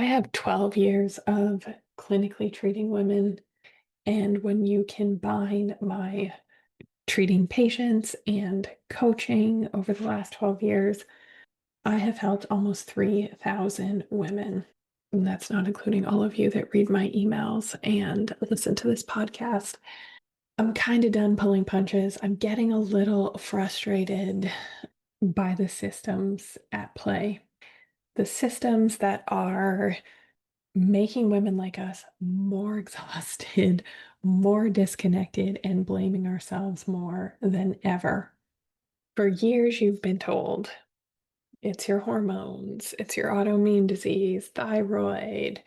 I have 12 years of clinically treating women, and when you combine my treating patients and coaching over the last 12 years, I have helped almost 3,000 women. And that's not including all of you that read my emails and listen to this podcast. I'm kind of done pulling punches. I'm getting a little frustrated by the systems at play. The systems that are making women like us more exhausted, more disconnected, and blaming ourselves more than ever. For years, you've been told it's your hormones, it's your autoimmune disease, thyroid.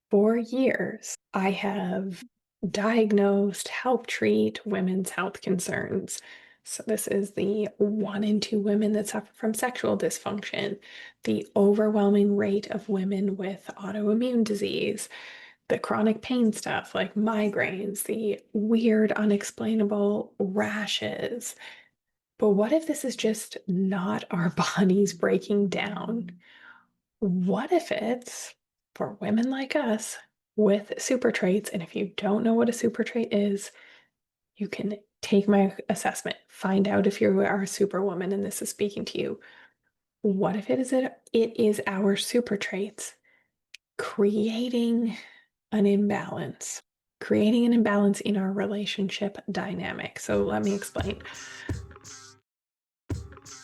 For years, I have diagnosed, helped treat women's health concerns. So, this is the 1 in 2 women that suffer from sexual dysfunction, the overwhelming rate of women with autoimmune disease, the chronic pain stuff like migraines, the weird, unexplainable rashes. But what if this is just not our bodies breaking down? What if it's for women like us with super traits? And if you don't know what a super trait is, you can take my assessment, find out if you are a superwoman and this is speaking to you. What if it is our super traits creating an imbalance, creating an imbalance in our relationship dynamic? So let me explain.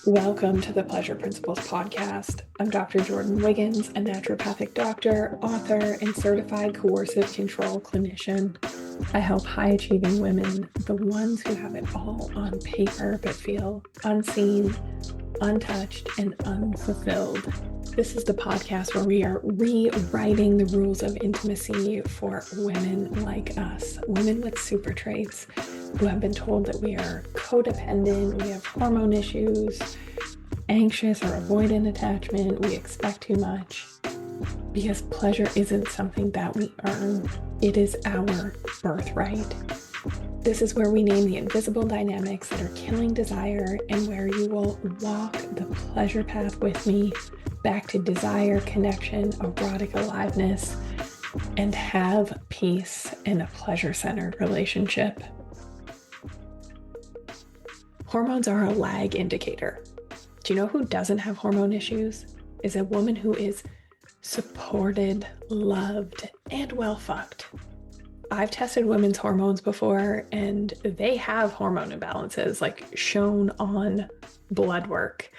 Welcome to the Pleasure Principles podcast. I'm Dr. Jordan Wiggins, a naturopathic doctor, author, and certified coercive control clinician. I help high-achieving women, the ones who have it all on paper but feel unseen, untouched, and unfulfilled. This is the podcast where we are rewriting the rules of intimacy for women like us, women with super traits who have been told that we are codependent, we have hormone issues, anxious or avoidant attachment, we expect too much. Because pleasure isn't something that we earn, it is our birthright. This is where we name the invisible dynamics that are killing desire and where you will walk the pleasure path with me back to desire, connection, erotic aliveness, and have peace in a pleasure-centered relationship. Hormones are a lag indicator. Do you know who doesn't have hormone issues? Is a woman who is supported, loved, and well fucked. I've tested women's hormones before and they have hormone imbalances like shown on blood work.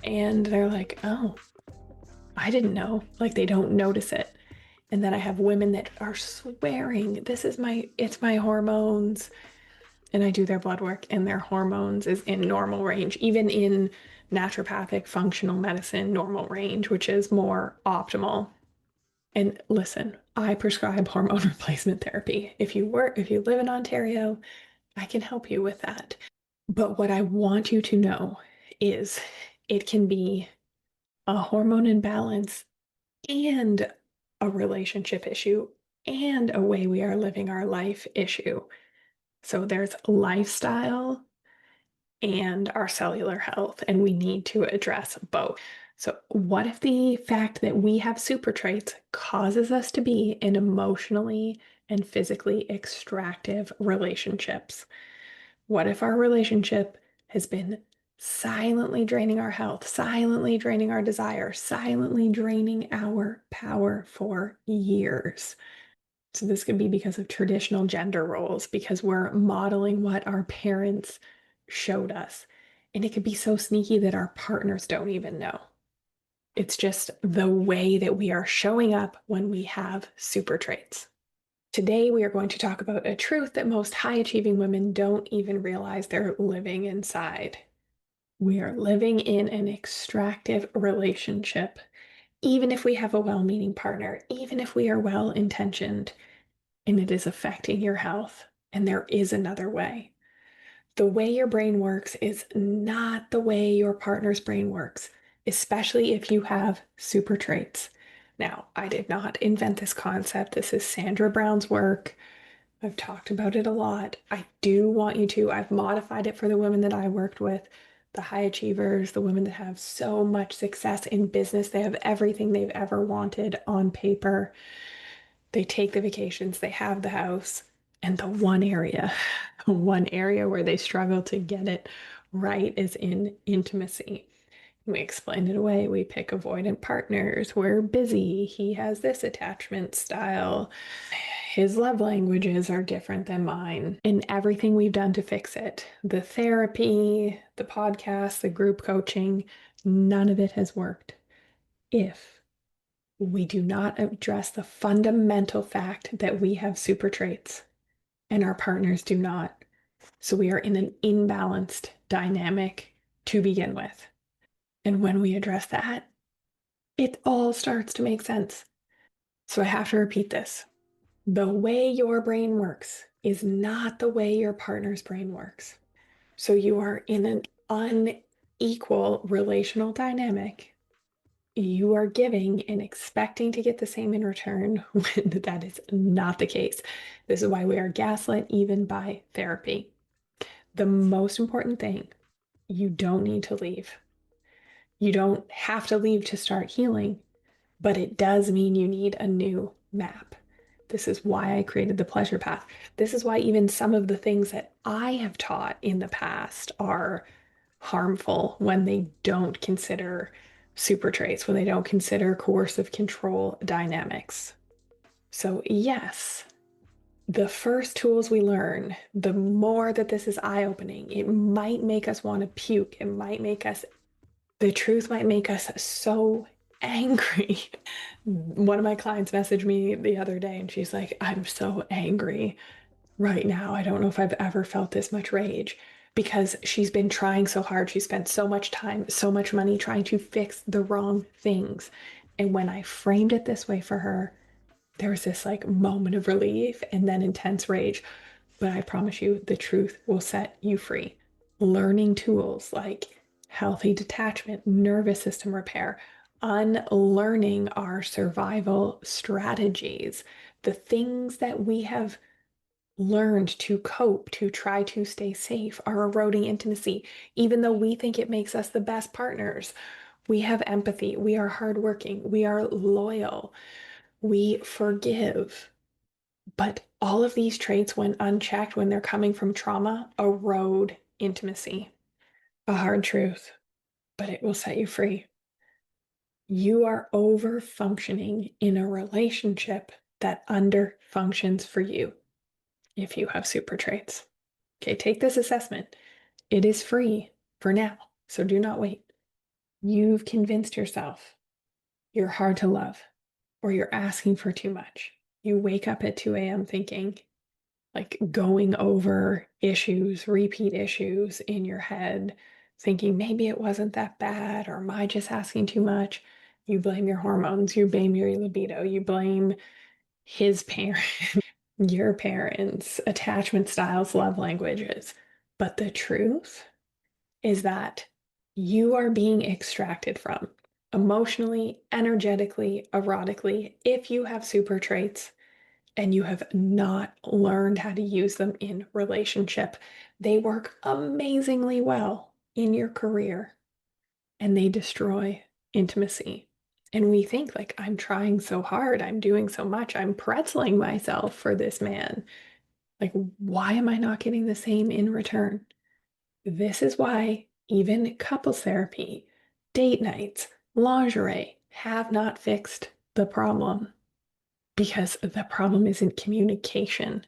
And they're like, oh, I didn't know. Like they don't notice it. And then I have women that are swearing, it's my hormones. And I do their blood work and their hormones is in normal range, even in naturopathic functional medicine normal range, which is more optimal. And listen, I prescribe hormone replacement therapy. If you live in Ontario, I can help you with that. But what I want you to know is it can be a hormone imbalance and a relationship issue and a way we are living our life issue. So there's lifestyle and our cellular health, and we need to address both. So, what if the fact that we have super traits causes us to be in emotionally and physically extractive relationships? What if our relationship has been silently draining our health, silently draining our desire, silently draining our power for years? So, this could be because of traditional gender roles, because we're modeling what our parents showed us. And it could be so sneaky that our partners don't even know. It's just the way that we are showing up when we have super traits. Today, we are going to talk about a truth that most high achieving women don't even realize they're living inside. We are living in an extractive relationship, even if we have a well meaning partner, even if we are well intentioned, and it is affecting your health. And there is another way. The way your brain works is not the way your partner's brain works, especially if you have super traits. Now, I did not invent this concept. This is Sandra Brown's work. I've talked about it a lot. I do want you to, I've modified it for the women that I worked with, the high achievers, the women that have so much success in business, they have everything they've ever wanted on paper. They take the vacations, they have the house, and the one area where they struggle to get it right is in intimacy. We explain it away. We pick avoidant partners. We're busy. He has this attachment style. His love languages are different than mine. And everything we've done to fix it, the therapy, the podcast, the group coaching, none of it has worked if we do not address the fundamental fact that we have super traits and our partners do not. So we are in an imbalanced dynamic to begin with. And when we address that, it all starts to make sense. So I have to repeat this. The way your brain works is not the way your partner's brain works. So you are in an unequal relational dynamic. You are giving and expecting to get the same in return when that is not the case. This is why we are gaslit even by therapy. The most important thing, you don't need to leave. You don't have to leave to start healing, but it does mean you need a new map. This is why I created the pleasure path. This is why even some of the things that I have taught in the past are harmful when they don't consider super traits, when they don't consider coercive control dynamics. So, yes, the first tools we learn, the more that this is eye opening, it might make us want to puke. It might make us, the truth might make us so angry. One of my clients messaged me the other day and she's like, I'm so angry right now. I don't know if I've ever felt this much rage because she's been trying so hard. She spent so much time, so much money trying to fix the wrong things. And when I framed it this way for her, there was this like moment of relief and then intense rage. But I promise you, the truth will set you free. Learning tools like healthy detachment, nervous system repair, unlearning our survival strategies, the things that we have learned to cope, to try to stay safe, are eroding intimacy, even though we think it makes us the best partners. We have empathy, we are hardworking, we are loyal, we forgive. But all of these traits, when unchecked, when they're coming from trauma, erode intimacy. A hard truth, but it will set you free. You are over functioning in a relationship that under functions for you if you have super traits. Okay, take this assessment. It is free for now, so do not wait. You've convinced yourself you're hard to love or you're asking for too much. You wake up at 2 a.m. thinking, like going over issues, repeat issues in your head, thinking maybe it wasn't that bad or am I just asking too much? You blame your hormones, you blame your libido, you blame his parents, your parents, attachment styles, love languages. But the truth is that you are being extracted from emotionally, energetically, erotically, if you have super traits and you have not learned how to use them in relationship. They work amazingly well in your career and they destroy intimacy. And we think like, I'm trying so hard, I'm doing so much, I'm pretzeling myself for this man. Like, why am I not getting the same in return? This is why even couples therapy, date nights, lingerie have not fixed the problem because the problem isn't communication.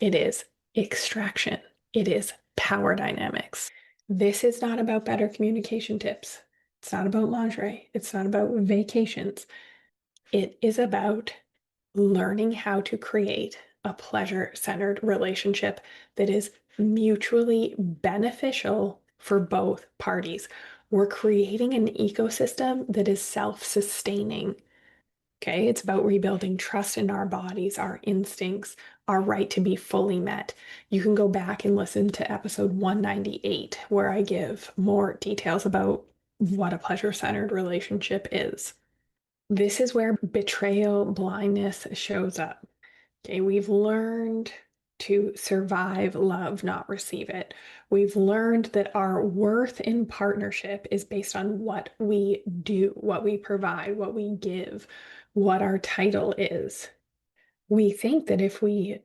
It is extraction. It is power dynamics. This is not about better communication tips. It's not about lingerie. It's not about vacations. It is about learning how to create a pleasure centered relationship that is mutually beneficial for both parties. We're creating an ecosystem that is self sustaining. Okay, it's about rebuilding trust in our bodies, our instincts, our right to be fully met. You can go back and listen to episode 198, where I give more details about what a pleasure centered relationship is. This is where betrayal blindness shows up. Okay, we've learned to survive love, not receive it. We've learned that our worth in partnership is based on what we do, what we provide, what we give, what our title is. We think that if we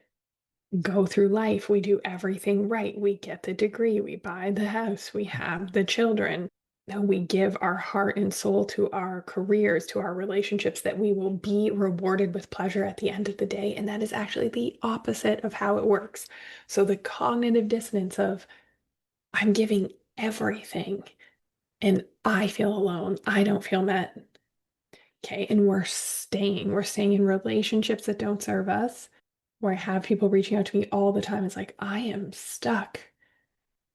go through life, we do everything right, we get the degree, we buy the house, we have the children, that we give our heart and soul to our careers, to our relationships, that we will be rewarded with pleasure at the end of the day. And that is actually the opposite of how it works. So the cognitive dissonance of I'm giving everything and I feel alone, I don't feel met. Okay. And we're staying in relationships that don't serve us, where I have people reaching out to me all the time. It's like, I am stuck.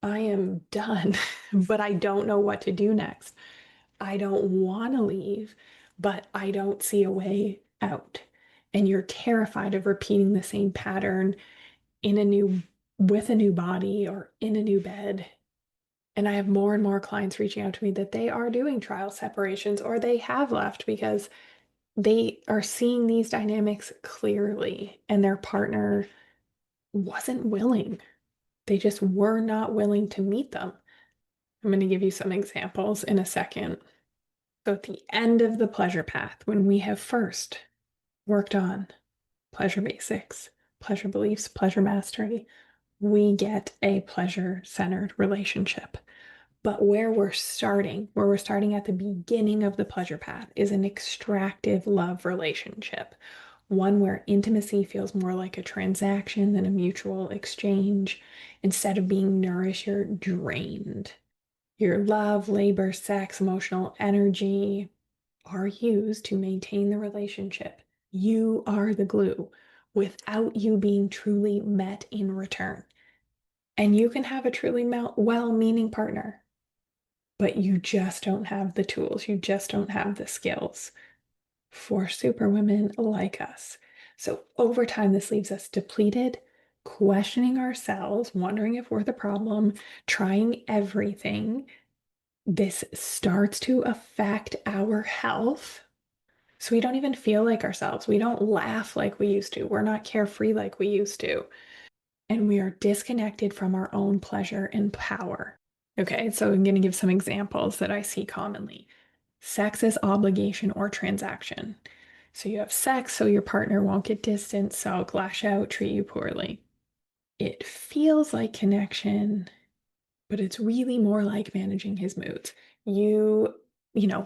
I am done, but I don't know what to do next. I don't want to leave, but I don't see a way out. And you're terrified of repeating the same pattern in a new, with a new body or in a new bed. And I have more and more clients reaching out to me that they are doing trial separations or they have left because they are seeing these dynamics clearly and their partner wasn't willing. They just were not willing to meet them. I'm going to give you some examples in a second. So, at the end of the pleasure path, when we have first worked on pleasure basics, pleasure beliefs, pleasure mastery, we get a pleasure centered relationship. But where we're starting at the beginning of the pleasure path, is an extractive love relationship, one where intimacy feels more like a transaction than a mutual exchange. Instead of being nourished, you're drained. Your love, labor, sex, emotional energy are used to maintain the relationship. You are the glue without you being truly met in return. And you can have a truly well meaning partner, but you just don't have the tools. You just don't have the skills for superwomen like us. So over time, this leaves us depleted, questioning ourselves, wondering if we're the problem, trying everything. This starts to affect our health. So we don't even feel like ourselves. We don't laugh like we used to. We're not carefree like we used to. And we are disconnected from our own pleasure and power. Okay, so I'm going to give some examples that I see commonly. Sex is obligation or transaction. So you have sex, so your partner won't get distant, sulk, lash out, treat you poorly. It feels like connection, but it's really more like managing his moods. You,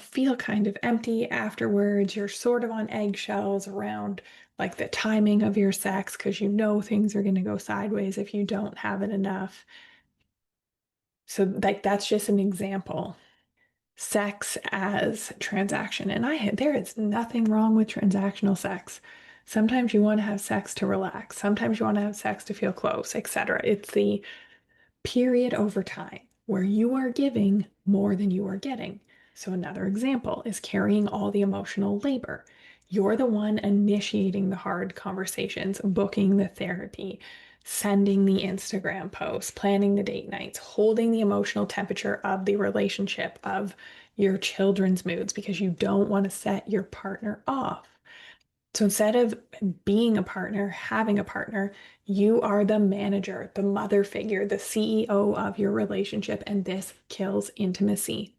feel kind of empty afterwards. You're sort of on eggshells around like the timing of your sex because you know things are going to go sideways if you don't have it enough. So, like, that's just an example. Sex as transaction. And there is nothing wrong with transactional sex. Sometimes you want to have sex to relax. Sometimes you want to have sex to feel close, etc. It's the period over time where you are giving more than you are getting. So, another example is carrying all the emotional labor. You're the one initiating the hard conversations, booking the therapy, sending the Instagram posts, planning the date nights, holding the emotional temperature of the relationship, of your children's moods, because you don't want to set your partner off. So instead of being a partner, having a partner, you are the manager, the mother figure, the CEO of your relationship, and this kills intimacy.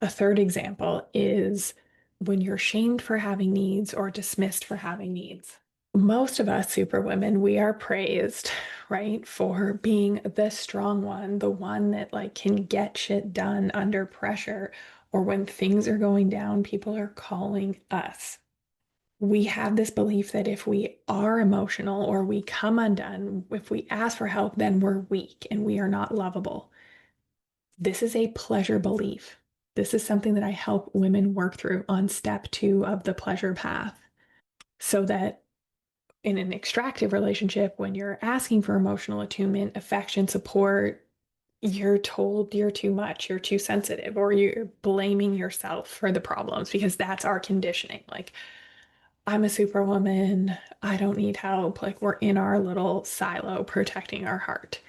A third example is when you're shamed for having needs or dismissed for having needs. Most of us superwomen, we are praised, right, for being the strong one, the one that like can get shit done under pressure, or when things are going down, people are calling us. We have this belief that if we are emotional or we come undone, if we ask for help, then we're weak and we are not lovable. This is a pleasure belief. This is something that I help women work through on step 2 of the pleasure path. So that in an extractive relationship, when you're asking for emotional attunement, affection, support, you're told you're too much, you're too sensitive, or you're blaming yourself for the problems because that's our conditioning. Like, I'm a superwoman. I don't need help. Like, we're in our little silo protecting our heart.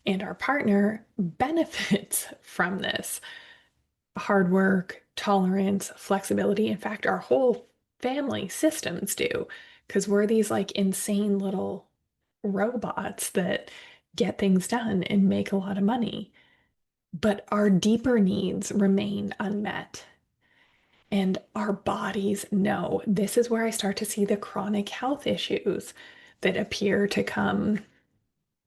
And our partner benefits from this hard work, tolerance, flexibility. In fact, our whole family systems do, because we're these like insane little robots that get things done and make a lot of money. But our deeper needs remain unmet. And our bodies know. This is where I start to see the chronic health issues that appear to come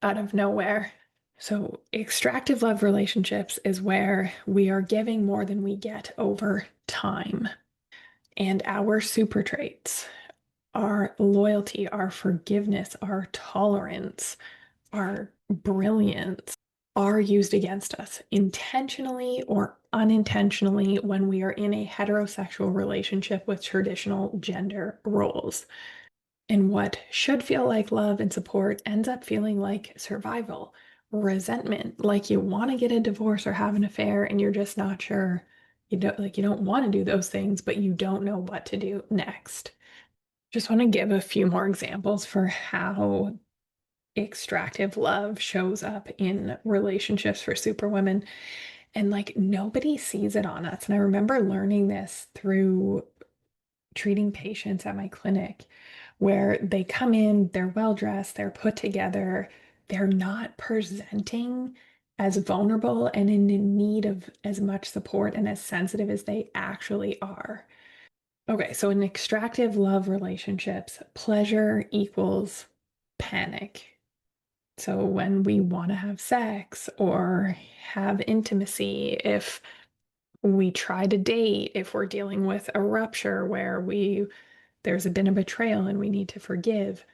out of nowhere. So, extractive love relationships is where we are giving more than we get over time. And our super traits, our loyalty, our forgiveness, our tolerance, our brilliance are used against us intentionally or unintentionally when we are in a heterosexual relationship with traditional gender roles. And what should feel like love and support ends up feeling like survival, resentment, like you want to get a divorce or have an affair and you're just not sure. You don't want to do those things, but you don't know what to do next. Just want to give a few more examples for how extractive love shows up in relationships for superwomen. And like nobody sees it on us. And I remember learning this through treating patients at my clinic, where they come in, they're well dressed, they're put together, they're not presenting as vulnerable and in need of as much support and as sensitive as they actually are. Okay, so in extractive love relationships, pleasure equals panic. So when we want to have sex or have intimacy, if we try to date, if we're dealing with a rupture where there's been a betrayal and we need to forgive,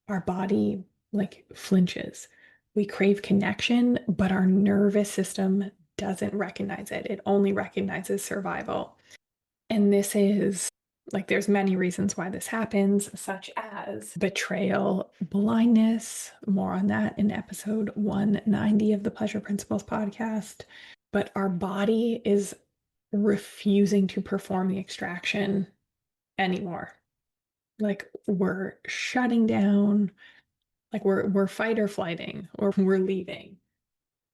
our body like flinches. We crave connection, but our nervous system doesn't recognize it. It only recognizes survival. And this is like, there's many reasons why this happens, such as betrayal, blindness. More on that in episode 190 of the Pleasure Principles podcast. But our body is refusing to perform the extraction anymore. Like we're shutting down, like we're fight or flighting, or we're leaving.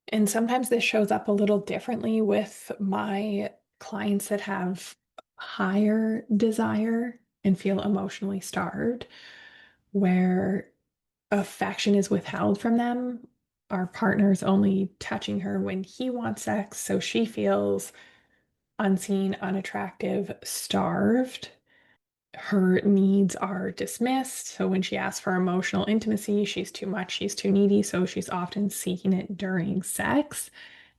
And sometimes this shows up a little differently with my clients that have higher desire and feel emotionally starved, where affection is withheld from them. Our partner's only touching her when he wants sex, so she feels unseen, unattractive, starved. Her needs are dismissed. So when she asks for emotional intimacy, she's too much, she's too needy. So she's often seeking it during sex.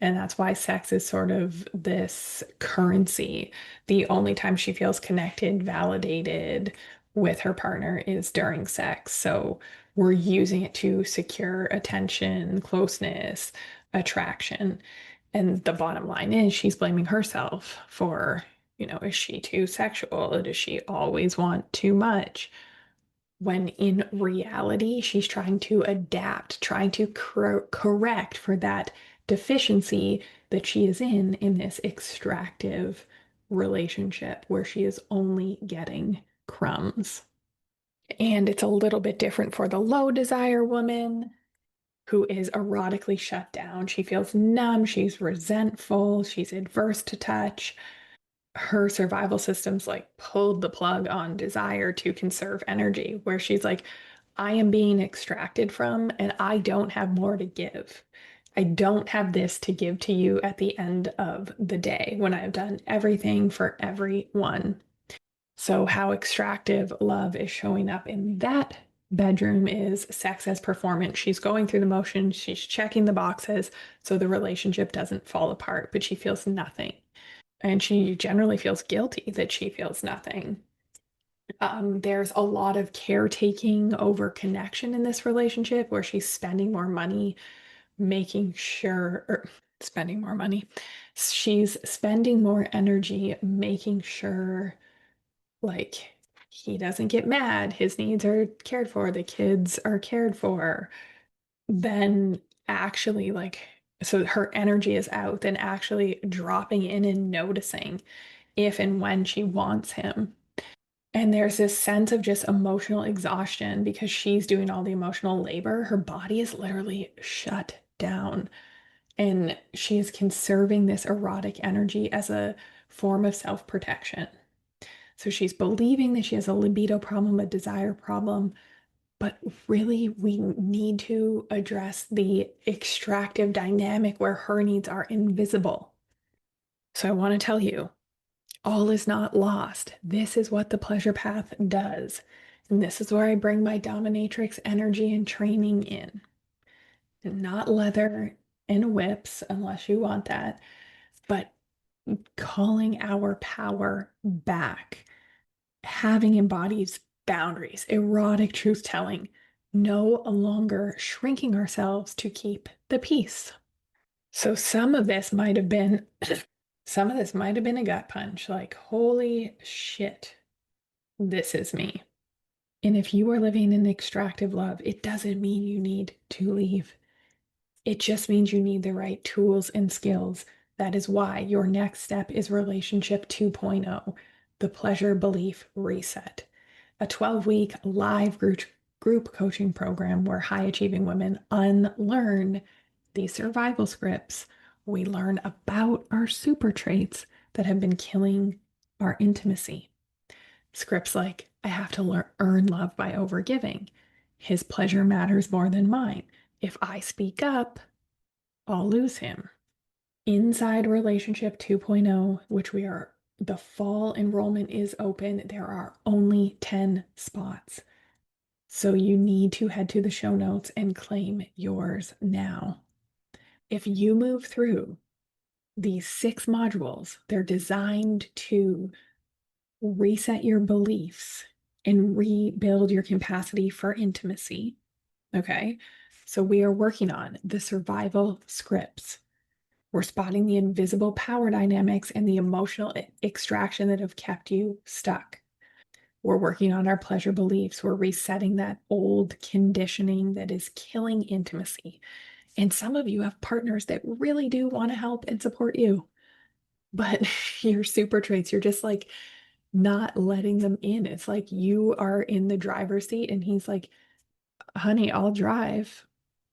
And that's why sex is sort of this currency. The only time she feels connected, validated with her partner is during sex. So we're using it to secure attention, closeness, attraction. And the bottom line is she's blaming herself for, is she too sexual? Does she always want too much? When in reality, she's trying to adapt, trying to correct for that deficiency that she is in this extractive relationship where she is only getting crumbs. And it's a little bit different for the low desire woman who is erotically shut down. She feels numb, she's resentful, she's adverse to touch. Her survival system's like pulled the plug on desire to conserve energy, where she's like, I am being extracted from and I don't have more to give. I don't have this to give to you at the end of the day when I have done everything for everyone. So, how extractive love is showing up in that bedroom is sex as performance. She's going through the motions, she's checking the boxes so the relationship doesn't fall apart, but she feels nothing. And she generally feels guilty that she feels nothing. There's a lot of caretaking over connection in this relationship where she's spending more money, making sure, or spending more money. She's spending more energy, making sure like he doesn't get mad, his needs are cared for, the kids are cared for, then actually like so her energy is out, then actually dropping in and noticing if and when she wants him. And there's this sense of just emotional exhaustion because she's doing all the emotional labor. Her body is literally shut down. And she is conserving this erotic energy as a form of self-protection. So she's believing that she has a libido problem, a desire problem, But really, we need to address the extractive dynamic where her needs are invisible. So I want to tell you, all is not lost. This is what the pleasure path does. And this is where I bring my dominatrix energy and training in. Not leather and whips, unless you want that, but calling our power back, having embodied boundaries, erotic truth telling, no longer shrinking ourselves to keep the peace. So some of this might have been a gut punch, like, holy shit, this is me. And if you are living in extractive love, it doesn't mean you need to leave. It just means you need the right tools and skills. That is why your next step is Relationship 2.0, the pleasure belief reset, a 12-week live group coaching program where high achieving women unlearn these survival scripts. We learn about our super traits that have been killing our intimacy. Scripts like, I have to earn love by overgiving. His pleasure matters more than mine. If I speak up, I'll lose him. Inside Relationship 2.0, the fall enrollment is open. There are only 10 spots. So you need to head to the show notes and claim yours now. If you move through these 6 modules, they're designed to reset your beliefs and rebuild your capacity for intimacy. Okay. So we are working on the survival scripts. We're spotting the invisible power dynamics and the emotional extraction that have kept you stuck. We're working on our pleasure beliefs. We're resetting that old conditioning that is killing intimacy. And some of you have partners that really do want to help and support you, but your super traits, you're just like not letting them in. It's like you are in the driver's seat and he's like, honey, I'll drive.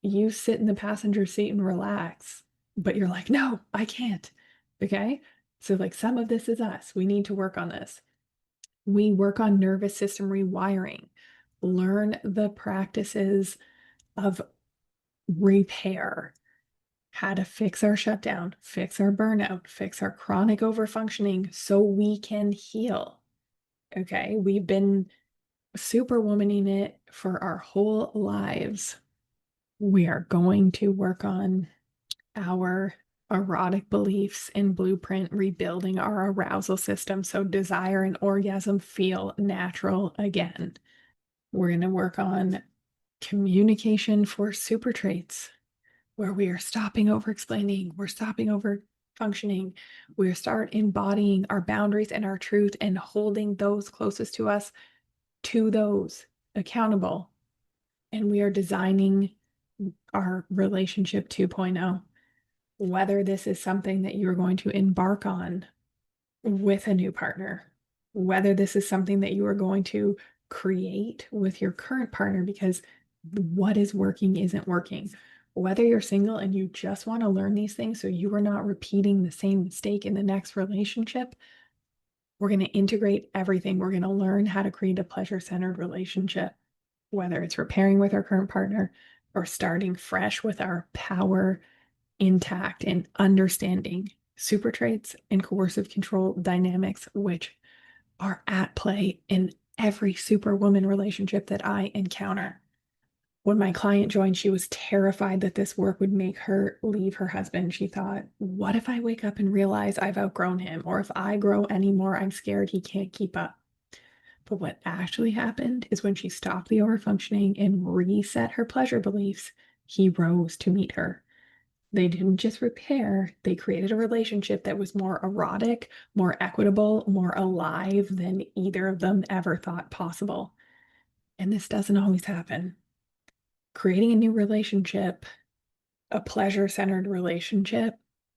You sit in the passenger seat and relax. But you're like, no, I can't. Okay. So, like, some of this is us. We need to work on this. We work on nervous system rewiring, learn the practices of repair, how to fix our shutdown, fix our burnout, fix our chronic overfunctioning so we can heal. Okay. We've been superwomaning it for our whole lives. We are going to work on our erotic beliefs and blueprint, rebuilding our arousal system so desire and orgasm feel natural again. We're going to work on communication for super traits, where we are stopping over explaining, we're stopping over functioning, we start embodying our boundaries and our truth and holding those closest to us to those accountable. And we are designing our relationship 2.0. Whether this is something that you're going to embark on with a new partner, whether this is something that you are going to create with your current partner because what is working isn't working, whether you're single and you just want to learn these things so you are not repeating the same mistake in the next relationship, we're going to integrate everything. We're going to learn how to create a pleasure-centered relationship, whether it's repairing with our current partner or starting fresh with our power intact and understanding super traits and coercive control dynamics, which are at play in every superwoman relationship that I encounter. When my client joined, she was terrified that this work would make her leave her husband. She thought, what if I wake up and realize I've outgrown him? Or if I grow anymore, I'm scared he can't keep up. But what actually happened is when she stopped the overfunctioning and reset her pleasure beliefs, he rose to meet her. They didn't just repair, they created a relationship that was more erotic, more equitable, more alive than either of them ever thought possible. And this doesn't always happen. Creating a new relationship, a pleasure-centered relationship,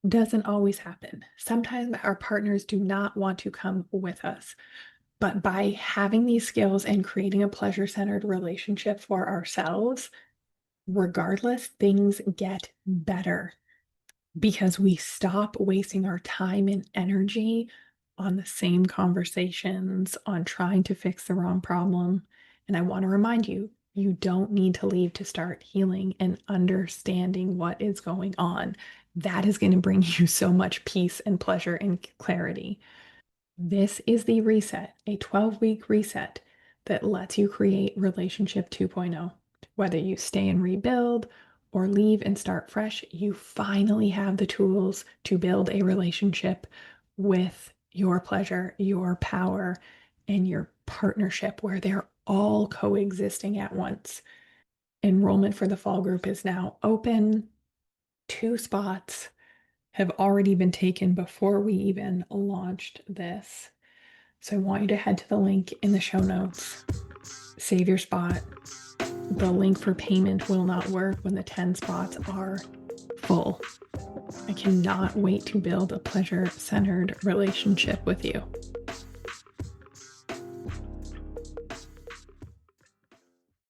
doesn't always happen. Sometimes our partners do not want to come with us. But by having these skills and creating a pleasure-centered relationship for ourselves, regardless, things get better because we stop wasting our time and energy on the same conversations, on trying to fix the wrong problem. And I want to remind you, You don't need to leave to start healing and understanding what is going on. That is going to bring you so much peace and pleasure and clarity. This is the reset, a 12-week reset that lets you create relationship 2.0. Whether you stay and rebuild or leave and start fresh, you finally have the tools to build a relationship with your pleasure, your power, and your partnership where they're all coexisting at once. Enrollment for the fall group is now open. 2 spots have already been taken before we even launched this. So I want you to head to the link in the show notes, save your spot. The link for payment will not work when the 10 spots are full. I cannot wait to build a pleasure-centered relationship with you.